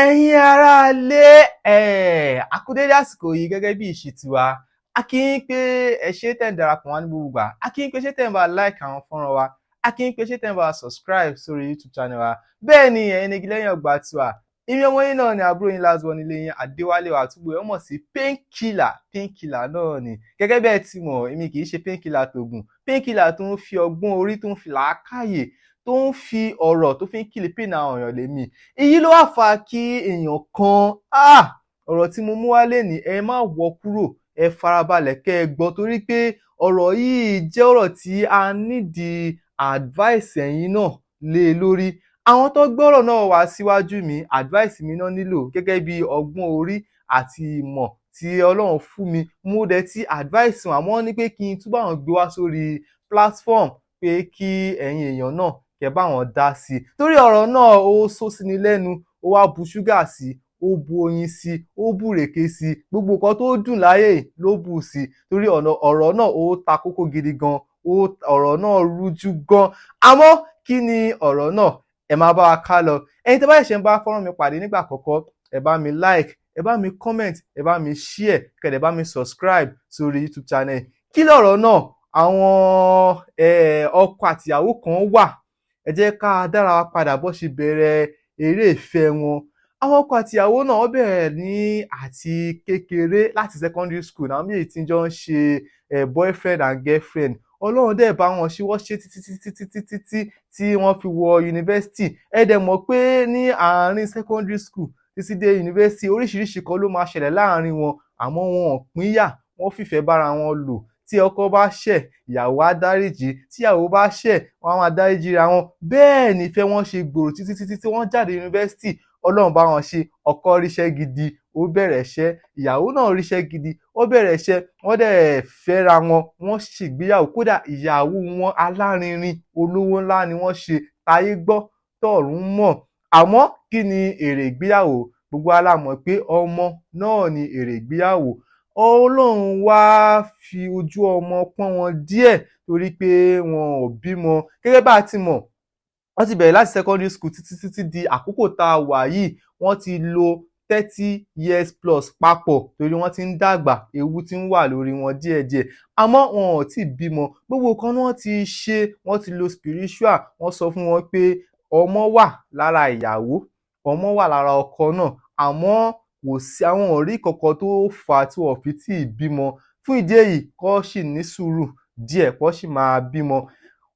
Ẹ̀yin aráalé a kú dédé àsìkò yìí gẹ́gẹ́ bí ìṣe tiwa. A kí yín pé ẹ ṣé tẹ̀ ń darapọ̀ wá ní gbogbo ìgbà. A kí yín pé ṣé tẹ̀ ń bá like àwọn fọ́nrán wa. A kí yín pé ṣé tẹ̀ ń bá subscribe sórí YouTube channel wa. Bẹ́ẹ̀ ni ẹ̀yin igi lẹ́yìn ọgbà tiwa. Èmi ọmọ yín náà ni àbúrò yín last born nílé yín Adéwálé Wàtúgbò ẹ mọ̀ sí painkiller náà ni. Gẹ́gẹ́ bẹ́ẹ̀ ti mọ̀ èmi kì í ṣe painkiller tògùn. Painkiller tó ń fi ọgbọ́n orí tó ń fi làákàyè tó ń fi ọ̀rọ̀ tó fi ń kìlì pín àwọn èèyàn lèmi. Èyí ló wá fa kí èèyàn kan ọ̀rọ̀ tí mo mú wá lénìí ẹ má wọ kúrò ẹ farabalẹ̀ kẹ́ ẹ gbọ́ torí pé ọ̀rọ̀ yìí jẹ́ ọ̀rọ̀ tí a nídìí advice ẹ̀yin náà lé lórí. Àwọn tó gbọ́rọ̀ náà wá síwájú mi advice mi náà nílò gẹ́gẹ́ bí ọgbọ́n orí àti ìmọ̀ tí Ọlọ́run fún mi. Mo dẹ̀ ti advice wọn àmọ́ ní pé kí n túbọ̀ àwọn gbé wá sórí platform pé kí ẹ̀yin èèyàn náà kẹ́ bá wọn dá sí i torí ọ̀rọ̀ náà ó só sí ni lẹ́nu ó wá bu ṣúgà sí i ó bu oyin sí i ó bu ìrèké sí i gbogbo nǹkan tó dùn láyé ló bù sí i torí ọ̀rọ̀ náà ó ta kókó gidi gan ọ̀rọ̀ náà rújú gan àmọ́ kí ni ọ̀rọ̀ náà ẹ máa bá wa ká lọ. Ẹ̀yin tí bá ṣẹ̀ṣẹ̀ ń bá fọ́nrán mi pàdé nígbà àkọ́kọ́ ẹ bá mi like ẹ bá mi comment ẹ bá mi share kẹ́dẹ̀ bá mi subscribe sórí YouTube channel. Kí lọ̀rọ̀ náà? Àwọn ọkọ àtìyàwó kan wà ẹ jẹ́ ká dára wa padà bó ṣe bẹ̀rẹ̀ eré ìfẹ́ wọn. Àwọn ọkọ àtìyàwó náà wọ́n bẹ̀rẹ̀ ní àti kékeré láti secondary school náà méjèèjì tí jọ ń ṣe boyfriend and girlfriend. Ọlọ́run dẹ̀ bá wọn ṣe wọ́n ṣe títí tí wọ́n fi wọ yunifásitì. Ẹ dẹ̀ mọ̀ pé ní àárín secondary school títí dé yunifásitì oríṣiríṣi kan ló máa ṣẹlẹ̀ láàárín wọn àmọ́ wọn ò pínyà wọ́n fìfẹ́ bára wọn lò. Tí ọkọ bá ṣẹ̀ ìyàwó á dáríjì tíyàwó bá ṣẹ̀ wọ́n á máa dáríjì ra wọn. Bẹ́ẹ̀ ni ìfẹ́ wọn ṣe gbòòrò títí wọ́n jáde yunifásitì. Ọlọ́run bá wọn ṣe ọkọ ríṣẹ́ gidi ó bẹ̀rẹ̀ iṣẹ́ ìyàwó náà ríṣẹ́ gidi ó bẹ̀rẹ̀ iṣẹ́ wọ́n dẹ̀ fẹ́ra wọn wọ́n ṣègbéyàwó kódà ìyàwó wọn alárinrin olówó ńlá ni wọ́n ṣe táyé gbọ́ tọ̀run mọ̀. Àmọ́ kí ni èrè ìgbéyàwó? Gbogbo wa la mọ̀ pé ọmọ náà ni èrè ìgbéyàwó. Ọlọ́run wá fi ojú ọmọ pọ́n wọn díẹ̀ torí pé wọn ò bímọ. Gẹ́gẹ́ bá a ti mọ̀ wọ́n ti bẹ̀rẹ̀ láti secondary school títí di àkókò tá a wà yìí wọ́n ti lo 30 years plus papọ̀ torí wọ́n ti ń dàgbà ewu ti ń wà lórí wọn díẹ̀díẹ̀ àmọ́ wọn ò tí ì bímọ. Gbogbo kan ni wọ́n ti ṣe wọ́n ti lo spiritual wọ́n sọ fún wọn pé ọmọ wà lára ìyàwó ọmọ wà lára ọkọ náà àmọ́ kò sí àwọn ọ̀rí kankan tó fà á tí wọ́n fi tí ì bímọ. Fún ìdí èyí kọ́ sì ní sùúrù díẹ̀ kọ́ sì máa bímọ.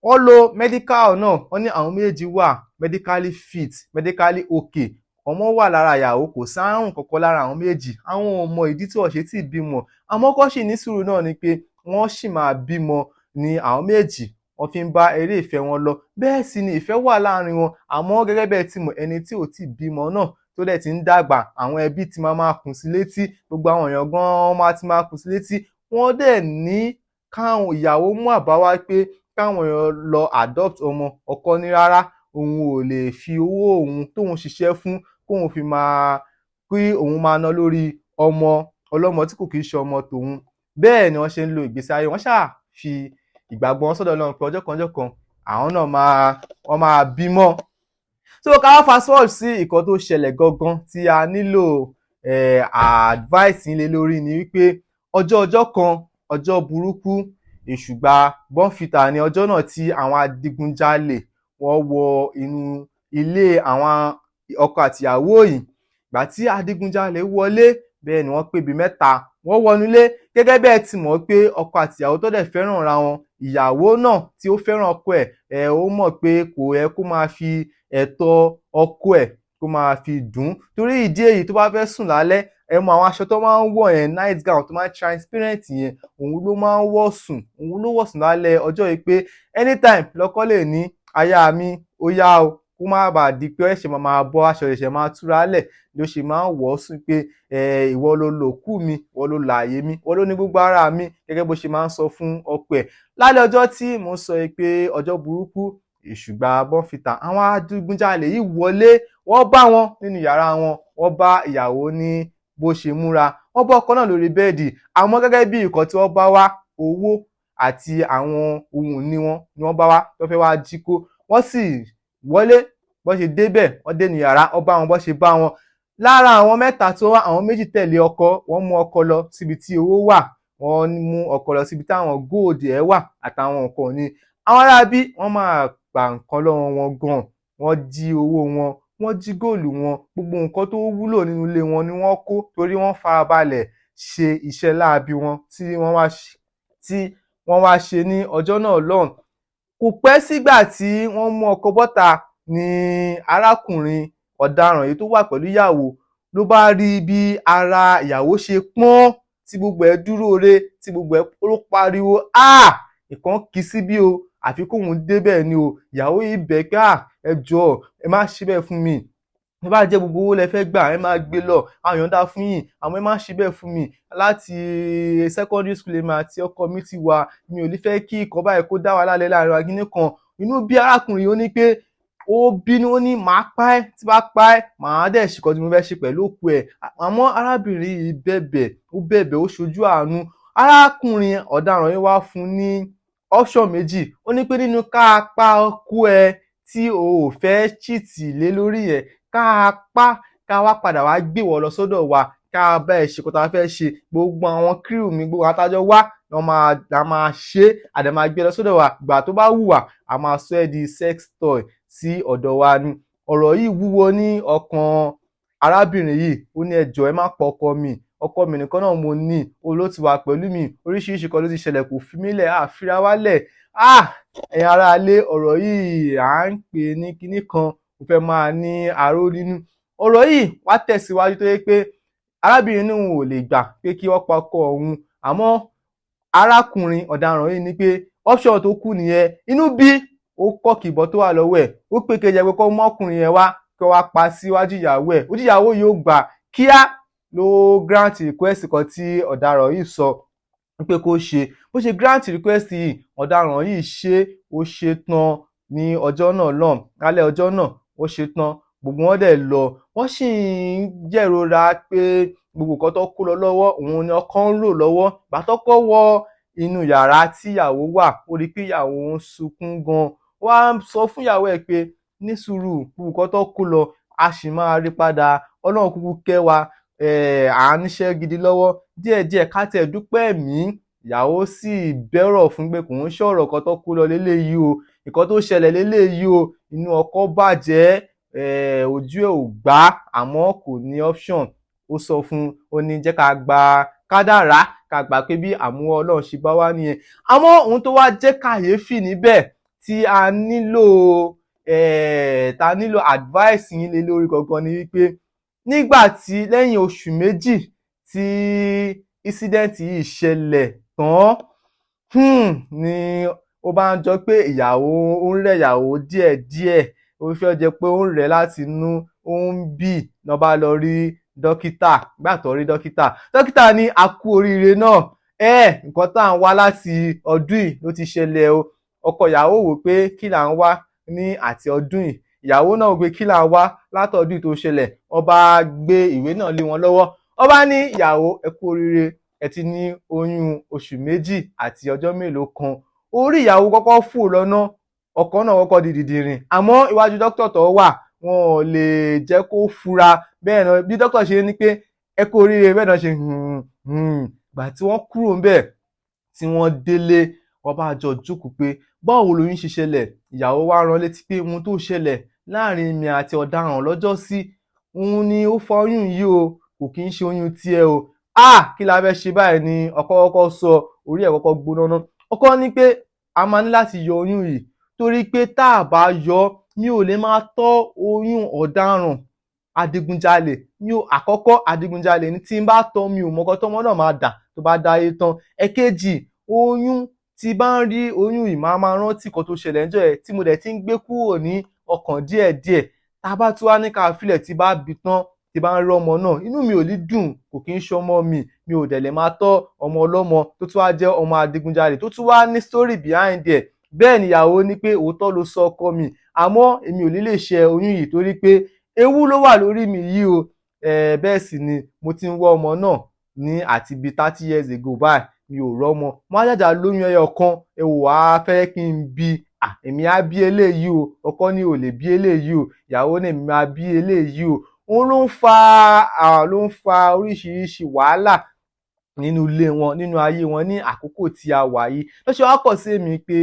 Wọ́n lo medical náà wọ́n ní àwọn méjèèjì wà medically fit medically okay ọmọ wà lára ìyàwó kò sárùn kankan lára àwọn méjèèjì àwọn ò mọ ìdí tí wọ́n ṣe tí ì bímọ àmọ́ kọ́ sì ní sùúrù náà ni pé wọ́n sì máa bímọ ni àwọn méjèèjì wọ́n fi ń bá eré ìfẹ́ wọn lọ. Bẹ́ẹ̀ sì ni ìfẹ́ wà láàrin wọn àmọ́ gẹ́gẹ́ bẹ́ẹ̀ ti mọ̀ ẹni tí ò tí ì bímọ náà tó dẹ̀ ti ń dàgbà àwọn ẹbí ti máa kùn sí létí gbogbo àwọn èèyàn gan máa ti máa kùn sí létí. Wọ́n dẹ̀ ní káwọn ìyàwó mú àbá wá pé káwọn èèyàn lọ adopt ọmọ. Ọkọ ní rárá òun ò lè fi owó òun tóun ṣiṣẹ́ fún kóun fi máa kí òun máa ná lórí ọmọ ọlọ́mọ tí kò kì í ṣe ọmọ tòun. Bẹ́ẹ̀ ni wọ́n ṣe ń lo ìgbésí ayé wọ́n ṣáà fi ìgbàgbọ́ wọn sọ́dọ̀ Ọlọ́run pé ọjọ́ kan àwọn náà wọ́n máa bímọ. So ká wá fast forward sí nǹkan tó ṣẹlẹ̀ gangan tí a nílò advice yín lé lórí ni wípé ọjọ́ kan ọjọ́ burúkú èṣù gba bọ́ǹfìtà ní ọjọ́ náà tí àwọn adigunjalè wọ́n wọ inú ilé àwọn ọkọ àtìyàwó yìí. Ìgbà tí adigunjalè wọlé bẹ́ẹ̀ ni wọ́n pé bíi mẹ́ta wọ́n wọnú ilé gẹ́gẹ́ bẹ́ẹ̀ ti mọ̀ pé ọkọ àtìyàwó tó dẹ̀ fẹ́ràn ra wọn ìyàwó náà tí ó fẹ́ràn ọkọ ẹ̀ ó mọ̀ pé kò yẹ kó máa fi ẹ̀tọ́ ọkọ ẹ̀ kó máa fi dùn torí ìdí èyí tó bá fẹ́ sùn lálẹ́ ẹ mọ àwọn aṣọ tó máa ń wọ̀ yẹn night gown tó máa ń transparent yẹn òun ló máa ń wọ̀ sùn lálẹ́ ọjọ́ yìí pé anytime lọ́kọ lè ní aya mi ó yá o kó má bàa di pé ẹ̀ṣẹ̀ máa bọ́ aṣọ ẹ̀ṣẹ̀ máa túra lẹ̀ ló ṣe máa ń wọ̀ ọ́ sùn pé ìwọ ló lòkú mi ìwọ ló láàyè mi ìwọ ló ní gbogbo ara mi gẹ́gẹ́ bó ṣe máa ń sọ fún ọkọ ẹ̀. Lálẹ́ ọjọ́ tí mo sọ pé ọjọ́ burúkú èṣù gba bọ́ǹfìtà àwọn adigunjalè yìí wọlé wọ́n bá wọn nínú yàrá wọn wọ́n bá ìyàwó ní bó ṣe múra wọ́n bá ọkọ náà lórí bẹ́ẹ̀dì àmọ́ gẹ́gẹ́ bí nǹkan tí wọ́n bá wá owó àti àwọn ohun ìní wọn ni wọ́n bá wá tó fẹ́ wá jí kó wọ́n sì wọlé bó ṣe débẹ̀ wọ́n dé ní yàrá wọ́n bá wọn bó ṣe bá wọn lára àwọn mẹ́ta tó wá, àwọn méjì tẹ̀lé ọkọ, wọ́n mú ọkọ lọ síbi tí owó wà, wọ́n mú ọkọ lọ síbi táwọn gold ẹ̀ wà àtàwọn nǹkan ní. Àwọn aráabí wọ́n máa gba nǹkan lọ́wọ́ wọn gan, wọ́n jí owó wọn, wọ́n jí góòlù wọn, gbogbo nǹkan tó wúlò nínú ilé wọn ni wọ́n kó, torí wọ́n farabalẹ̀ ṣe iṣẹ́ láabi wọn tí wọ́n wá ṣe ní ọjọ́ náà lọ́hùn. Kò pẹ́ sígbà tí wọ́n mú ọkọ bọ́ta ni arákùnrin ọ̀daràn yìí tó wà pẹ̀lú ìyàwó ló bá rí bí ara ìyàwó ṣe pọ́n, tí gbogbo ẹ̀ dúró re, tí gbogbo ẹ̀ ló pariwo nǹkan kì í síbí o, àfi kóun débẹ̀ ni o. Ìyàwó yìí bẹ̀ pé ẹ jọ̀ọ́ ẹ má ṣe bẹ́ẹ̀ fún mi, tó bá jẹ́ gbogbo owó lẹ fẹ́ gbà ẹ máa gbé lọ, àwọn yọ̀ǹda fún yín, àmọ́ ẹ má ṣe bẹ́ẹ̀ fún mi. Láti secondary school èmi àti ọkọ mi ti wà, mi ò ní fẹ́ kí nǹkan báyìí kó dá wàhálà lẹ̀ láàrin wa kíní kan. Inú bí arákùnrin ó ní pé ó bínú, ó ní màá pa ẹ́, tí bá pa ẹ́ màá dẹ̀ ṣe nǹkan tí mo fẹ́ ṣe pẹ̀lú òkú ẹ̀. Àmọ́ arábìnrin yìí bẹ̀bẹ̀, ó ṣojú àánú. Arákùnrin ọ̀daràn yìí wá fún ní option méjì, ó ní pé nínú ká pa ọkọ ẹ tí o ò fẹ́ cheat lé lórí yẹn, ká pa ká wá padà wá gbé wọ lọ sọ́dọ̀ wa, ká bá ẹ ṣe nǹkan tá a fẹ́ ṣe, gbogbo àwọn crew mi, gbogbo àwọn tájọ wá la máa ṣe, a dẹ̀ máa gbé lọ sọ́dọ̀ wa, ìgbà tó bá wù wá a máa sọ ẹ́ di sex toy sí ọ̀dọ̀ wa ni. Ọ̀rọ̀ yìí wúwo ní ọkàn arábìnrin yìí, ó ní ẹ jọ̀ọ́ ẹ má pa ọkọ mi nìkan náà mo ní, òun ló ti wà pẹ̀lú mi, oríṣiríṣi kan ló ti ṣẹlẹ̀, kò fi mí lẹ̀, fira wá lẹ̀. Ẹ̀yin aráalé, ọ̀rọ̀ yìí à ń pè ní kinní kan, ó fẹ́ máa ní aró nínú. Ọ̀rọ̀ yìí wá tẹ̀síwájú tó yẹ pé arábìnrin náà ò lè gbà pé kí wọ́n pa ọkọ òun, àmọ́ arákùnrin ọ̀daràn yìí ní pé option tó kù nìyẹn. Inú bí ó kọ́ kìbọn tó wà lọ́wọ́ ẹ̀, ó pé kejì ẹ pé kó mọ́kùnrin yẹn wá kí wọ́n wá pa síwájú ìyàwó ẹ̀. Ojú ìyàwó yìí ó gbà, kíá ló grant request kan tí ọ̀daràn yìí sọ pé kó ṣe. Bó ṣe grant request yìí, ọ̀daràn yìí ó ṣe tán ní ọjọ́ náà lọ́hùn, lálẹ́ ọjọ́ náà ó ṣe tán, gbogbo wọn dẹ̀ lọ. Wọ́n sì ń jẹ̀rora pé gbogbo nǹkan tó kó lọ lọ́wọ́ òun ni ọkọ ń rò lọ́wọ́. Ìgbà tọ́kọ wọ inú yàrá tí ìyàwó wà, ó rí pé ìyàwó ń sunkún gan. Wọ́n á sọ fún ìyàwó ẹ̀ pé ní sùúrù, gbogbo nǹkan tó kó lọ a sì máa rí padà, Ọlọ́run kúkú kẹ́ wa, à ń níṣẹ́ gidi lọ́wọ́, díẹ̀díẹ̀ ká tiẹ̀ dúpẹ́ ẹ̀mí. Ìyàwó sì bẹ́rọ̀ fún pé kò ń ṣọ̀rọ̀ nǹkan tó kó lọ léléyìí o, nǹkan tó ṣẹlẹ̀ léléyìí o. Inú ọkọ bàjẹ́, ojú ẹ̀ ò gbà, àmọ́ kò ní option. Ó sọ fún un, ó ní jẹ́ ká gba kádàrá, ká gbà pé bí àmúwá Ọlọ́run ṣe bá wá nìyẹn. Àmọ́ ohun tó wá jẹ́ kàyéfì níbẹ̀ tí a nílò advice yín lé lórí gangan ni wípé nígbà tí lẹ́yìn oṣù méjì tí incident yìí ṣẹlẹ̀ tán, ni ó bá ń jọ pé ìyàwó ń rẹ̀ ìyàwó díẹ̀díẹ̀, ó fẹ́ jẹ́ pé ó ń rẹ̀ láti inú, ó ń bì, náà bá lọ rí dókítà. Nígbà tó rí dókítà ní a kú oríire náà, nǹkan tá à ń wá láti ọdún yìí ló ti ṣẹlẹ̀ o. Ọkọ ìyàwó wò pé kí là ń wá ní àti ọdún yìí, ìyàwó náà wò pé kí là ń wá látọdún yìí tó ṣẹlẹ̀. Wọ́n bá gbé ìwé náà lé wọn lọ́wọ́, wọ́n bá ní ìyàwó ẹ kú oríire, ẹ ti ní oyún oṣù méjì àti ọjọ́ mélòó kan. Orí ìyàwó kọ́kọ́ fò lọ́nà, ọkọ náà kọ́kọ́ di dìdìrìn, àmọ́ iwájú dókítà tó wà wọn ò lè jẹ́ kó fura. Bẹ́ẹ̀ náà bí dókítà ṣe ní pé ẹ kú oríire, bẹ́ẹ̀ náà ṣe gbà tí wọ́n kúrò ńbẹ̀ tí wọ́n délé, wọ́n bá jọ jókòó pé báwo lóyún ṣe ṣẹlẹ̀. Ìyàwó wá rán létí pé ohun tó ṣẹlẹ̀ láàrin mi àti ọ̀daràn lọ́jọ́sí, òun ni ó fa oyún yìí o, kò kí ń ṣe oyún tiẹ̀ o. Kí la fẹ́ ṣe báyìí ni ọkọ kọ́kọ́ sọ, orí ẹ̀ kọ́kọ́ gbóná ná. Ọkọ ní pé a máa ní láti yọ oyún yìí, torí pé tá a bá yọ, mi ò lè máa tọ́ oyún ọ̀daràn adigunjalè. Àkọ́kọ́ adigunjalè ni, tí n bá tọ́ mi ò mọ nǹkan tọ́mọ náà máa dà tó bá dáyé tán. Ẹ̀kejì, oyún tí bá ń rí oyún yìí máa rántí nǹkan tó ṣẹlẹ̀ níjọ́ yẹn tí mo dẹ̀ ti ń gbé kúrò ní ọkàn díẹ̀díẹ̀. Tá a bá tún wá ní ká filẹ̀, tí bá bí tán, tí bá ń rí ọmọ náà, inú mi ò ní dùn, kò kí ń ṣọmọ mi ò dẹ̀ lè máa tọ́ ọmọ ọlọ́mọ tó tún wá jẹ́ ọmọ adigunjalè tó tún wá ní story behind ẹ̀. Bẹ́ẹ̀ ni ìyàwó ní pé òótọ́ ló sọ ọkọ mi, àmọ́ èmi ò ní lè ṣe oyún yìí torí pé ewu ló wà lórí mi yìí o. Bẹ́ẹ̀ sì ni mo ti ń wá ọmọ náà ní àti bí 30 years ago báyìí, mi ò rọ́mọ. Mo á jàjà lóyún ẹyọ kan, ẹ wò wá fẹ́ kí n bí, èmi á bí eléyìí o. Ọkọ ní ò lè bí eléyìí o, ìyàwó ní èmi máa bí eléyìí o. òun ló ń fa oríṣiríṣi wàhálà nínú ilé wọn, nínú ayé wọn ní àkókò tí a wà yìí. Ló ṣe wá kàn sí èmi pé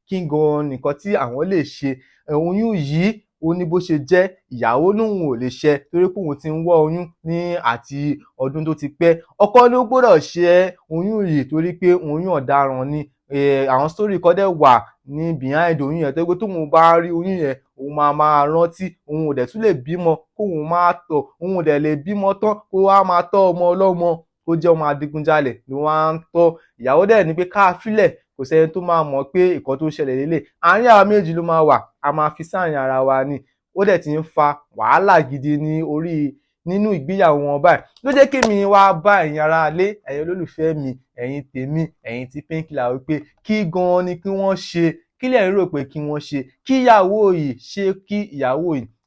kí gan nìkan tí àwọn lè ṣe. Oyún yìí ó ní bó ṣe jẹ́, ìyàwó lóun ò lè ṣẹ́ torí pé òun ti ń wá oyún ní àti ọdún tó ti pẹ́. Ọkọ ló gbọ́dọ̀ ṣẹ́ oyún yìí torí pé oyún ọ̀daràn ni. Àwọn story kan dẹ̀ wà ní behind oyún yẹn tó jẹ́ pé tóun bá rí oyún yẹn, òun máa rántí, òun ò dẹ̀ tún lè bímọ kóun má tọ̀, òun ò dẹ̀ lè bímọ tán kó wá máa tọ́ ọmọ ọlọ́mọ kó jẹ́ ọmọ adigunjalè ló wá ń tọ́. Ìyàwó dẹ̀ ní pé ká fílẹ̀, kò sẹ́ni tó máa mọ̀ pé nǹkan tó ṣẹlẹ̀ lélẹ̀. Àárín àwa méjì ló máa wà, a máa fi sáàrin ara wa ni. Ó dẹ̀ ti ń fa wàhálà gidi nínú ìgbéyàwó wọn báyìí. Ló jẹ́ kémi wá bá ẹ̀yin aráalé, ẹ̀yin olólùfẹ́ mi, ẹ̀yin tèmi, ẹ̀yin ti Painkiller wípé kí gan ni kí wọ́n ṣe, kí lẹ̀yin rò pé kí wọ́n ṣe, kí ìyàwó yìí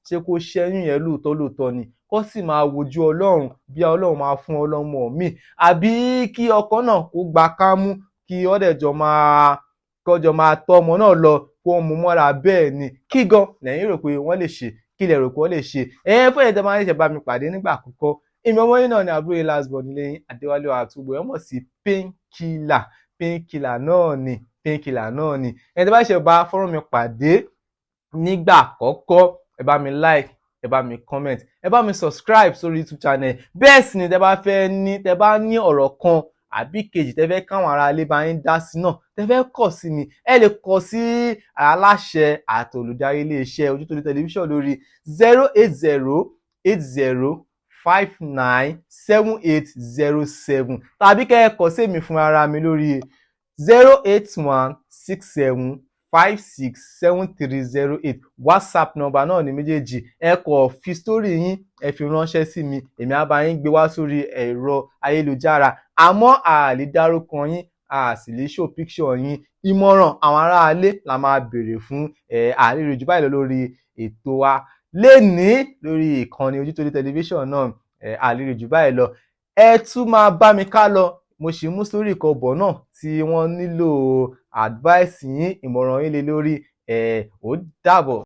ṣé kó ṣẹ́yún yẹn lóòótọ́ ni, kó sì máa wojú Ọlọ́run bí Ọlọ́run máa fún ọlọ́mọ míì, àbí kí ọkọ náà kó gba kámú kí wọ́n dẹ̀ jọ máa tọ́ ọmọ náà lọ kó wọ́n mú mọ́ra. Bẹ́ẹ̀ ni, kí gan lẹ̀yin rò pé wọ́n lè ṣe, kí lẹ rò pé wọ́n lè ṣe. Fún ẹ̀yin tẹ́ máa ń ṣẹ̀ṣẹ̀ bá mi pàdé nígbà àkọ́kọ́, èmi ọmọ yín náà ni àbúrò yín last born nílé yín, Adéwálé Àtúbọ̀, ẹ mọ̀ sí Painkiller. Painkiller náà ni. Ẹ̀yin tẹ́ bá ṣẹ̀ṣẹ̀ bá fọ́nrán mi pàdé nígbà àkọ́kọ́, ẹ bá mi like, ẹ bá mi comment, ẹ bá mi subscribe sórí YouTube channel. Bẹ́ẹ̀ sì ni tẹ́ bá ní ọ̀rọ̀ kan àbí kejì tẹ́ fẹ́ káwọn aráalé bá yín dá sí náà, tẹ́ fẹ́ kàn sí mi, ẹ lè kàn sí aláṣẹ àti olùdarí iléeṣẹ́ Ojútólé tẹlifíṣàn lórí 08080597807 tàbí kẹ́ ẹ kàn sí èmi fún ara mi lórí 08167567308. WhatsApp nọ́mbà náà ní méjèèjì. Ẹ kàn fi story yín, ẹ fi ránṣẹ́ sí mi, èmi á bá yín gbé wá sórí ẹ̀rọ ayélujára. Àmọ́ a lè dárúkọ yín, a sì lè show picture yín. Ìmọ̀ràn àwọn aráalé la máa béèrè fún. A lè rí jù báyìí lọ lórí ètò wa lénìí lórí ìkànnì Ojútólé tẹlifíṣàn náà. A lè rí jù báyìí lọ. Ẹ tún máa bá mi ká lọ. Mo ṣì mú story kan bọ̀ náà tí wọ́n nílò advice yín, ìmọ̀ràn yín lé lórí. Ó dàbọ̀.